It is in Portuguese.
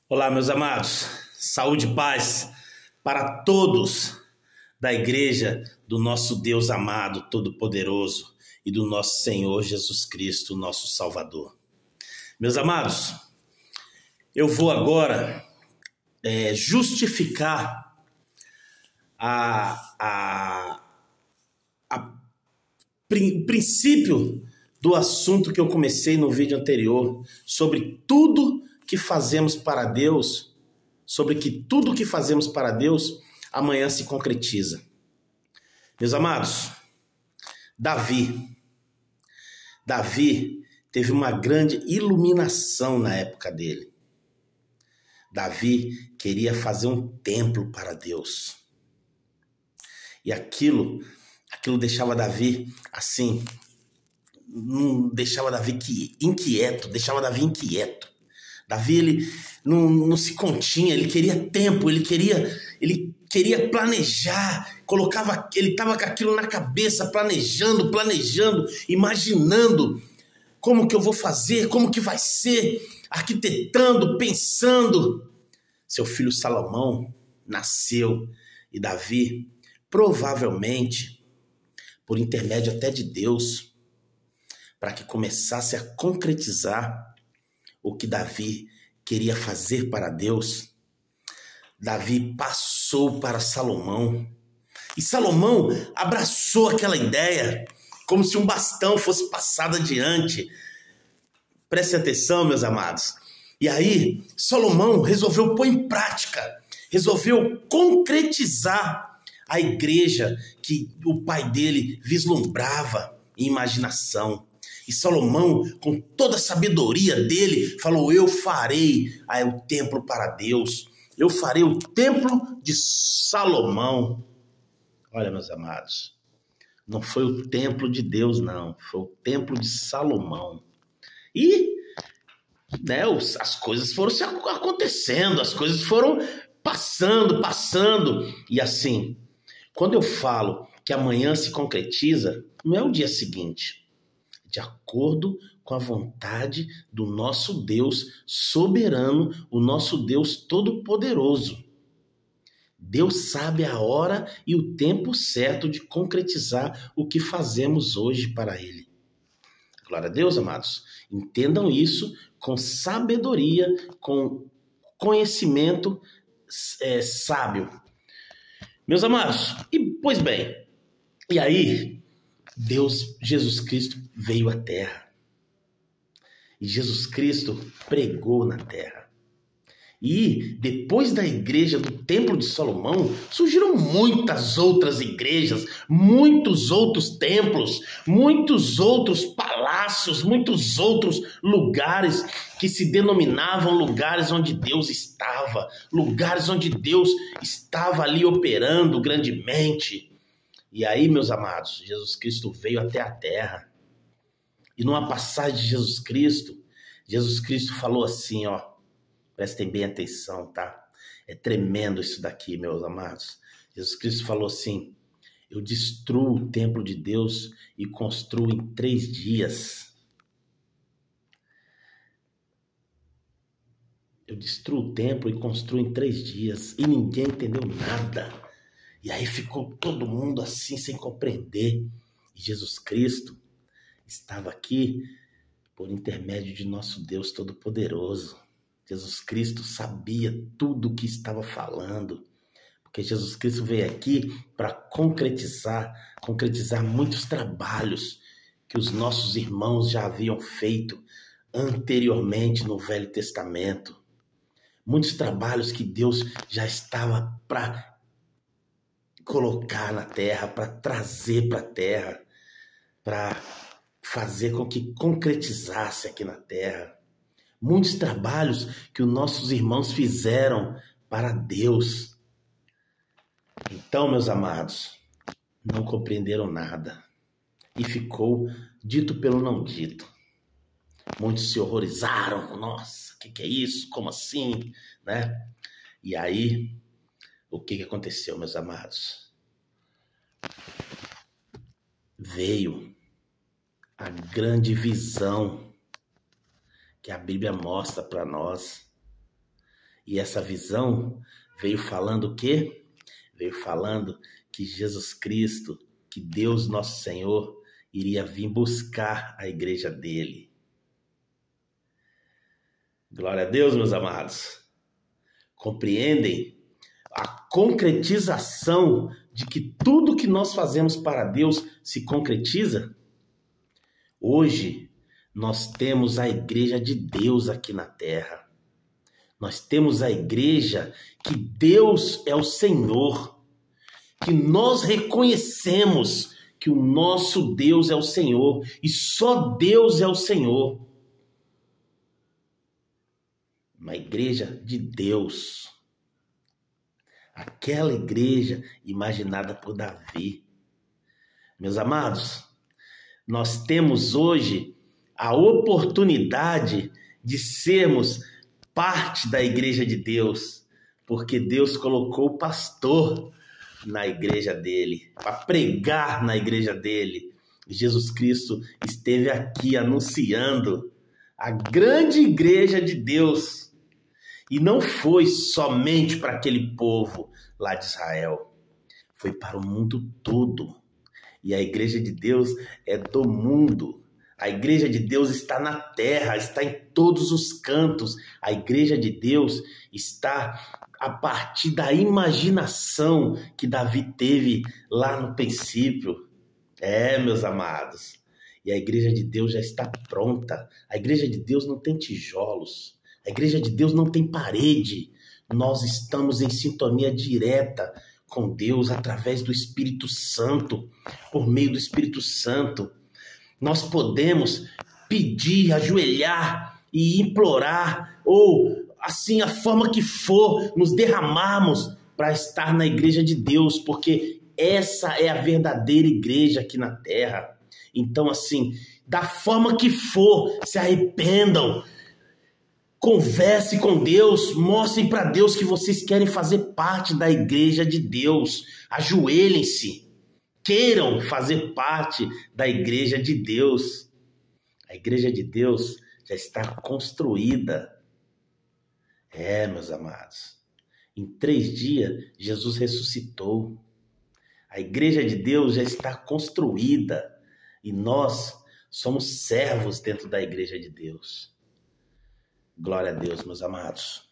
Olá, meus amados, saúde e paz para todos da igreja do nosso Deus amado, todo-poderoso e do nosso Senhor Jesus Cristo, nosso Salvador. Meus amados, eu vou agora justificar o princípio do assunto que eu comecei no vídeo anterior, sobre tudo que fazemos para Deus, sobre que tudo que fazemos para Deus amanhã se concretiza. Meus amados, Davi teve uma grande iluminação na época dele. Davi queria fazer um templo para Deus. E aquilo deixava Davi assim, não deixava Davi inquieto, deixava Davi inquieto. Davi, ele não se continha, ele queria tempo, ele queria planejar, ele estava com aquilo na cabeça, planejando, imaginando como que eu vou fazer, como que vai ser, arquitetando, pensando. Seu filho Salomão nasceu e Davi, provavelmente, por intermédio até de Deus, para que começasse a concretizar o que Davi queria fazer para Deus, Davi passou para Salomão. E Salomão abraçou aquela ideia como se um bastão fosse passado adiante. Prestem atenção, meus amados. E aí, Salomão resolveu pôr em prática, resolveu concretizar a igreja que o pai dele vislumbrava em imaginação. E Salomão, com toda a sabedoria dele, falou: eu farei o templo para Deus. Eu farei o templo de Salomão. Olha, meus amados, não foi o templo de Deus, não. Foi o templo de Salomão. E as coisas foram se acontecendo, as coisas foram passando. E assim, quando eu falo que amanhã se concretiza, não é o dia seguinte. De acordo com a vontade do nosso Deus soberano, o nosso Deus todo-poderoso. Deus sabe a hora e o tempo certo de concretizar o que fazemos hoje para Ele. Glória a Deus, amados. Entendam isso com sabedoria, com conhecimento sábio. Meus amados, pois bem, e aí Jesus Cristo veio à terra. E Jesus Cristo pregou na terra. E depois da igreja do Templo de Salomão, surgiram muitas outras igrejas, muitos outros templos, muitos outros palácios, muitos outros lugares que se denominavam lugares onde Deus estava, lugares onde Deus estava ali operando grandemente. E aí, meus amados, Jesus Cristo veio até a terra. E numa passagem de Jesus Cristo falou assim, prestem bem atenção, tá? É tremendo isso daqui, meus amados. Jesus Cristo falou assim: eu destruo o templo de Deus e construo em 3 dias. Eu destruo o templo e construo em 3 dias. E ninguém entendeu nada. E aí ficou todo mundo assim, sem compreender. E Jesus Cristo estava aqui por intermédio de nosso Deus Todo-Poderoso. Jesus Cristo sabia tudo o que estava falando. Porque Jesus Cristo veio aqui para concretizar muitos trabalhos que os nossos irmãos já haviam feito anteriormente no Velho Testamento. Muitos trabalhos que Deus já estava para colocar na terra, para trazer para a terra, para fazer com que concretizasse aqui na terra. Muitos trabalhos que os nossos irmãos fizeram para Deus. Então, meus amados, não compreenderam nada. E ficou dito pelo não dito. Muitos se horrorizaram. Nossa, o que é isso? Como assim? Né? E aí, o que aconteceu, meus amados? Veio a grande visão que a Bíblia mostra para nós. E essa visão veio falando o quê? Veio falando que Jesus Cristo, que Deus nosso Senhor, iria vir buscar a igreja dele. Glória a Deus, meus amados. Compreendem a concretização de que tudo que nós fazemos para Deus se concretiza? Hoje, nós temos a igreja de Deus aqui na terra. Nós temos a igreja que Deus é o Senhor, que nós reconhecemos que o nosso Deus é o Senhor e só Deus é o Senhor. Uma igreja de Deus. Aquela igreja imaginada por Davi. Meus amados, nós temos hoje a oportunidade de sermos parte da igreja de Deus, porque Deus colocou o pastor na igreja dele, para pregar na igreja dele. Jesus Cristo esteve aqui anunciando a grande igreja de Deus. E não foi somente para aquele povo lá de Israel, foi para o mundo todo. E a igreja de Deus é do mundo. A igreja de Deus está na terra, está em todos os cantos. A igreja de Deus está a partir da imaginação que Davi teve lá no princípio. Meus amados. E a igreja de Deus já está pronta. A igreja de Deus não tem tijolos. A igreja de Deus não tem parede. Nós estamos em sintonia direta com Deus através do Espírito Santo, por meio do Espírito Santo. Nós podemos pedir, ajoelhar e implorar, ou assim, a forma que for, nos derramarmos para estar na igreja de Deus, porque essa é a verdadeira igreja aqui na terra. Então, assim, da forma que for, se arrependam, converse com Deus, mostrem para Deus que vocês querem fazer parte da igreja de Deus. Ajoelhem-se. Queiram fazer parte da igreja de Deus. A igreja de Deus já está construída. Meus amados. Em 3 dias, Jesus ressuscitou. A igreja de Deus já está construída. E nós somos servos dentro da igreja de Deus. Glória a Deus, meus amados.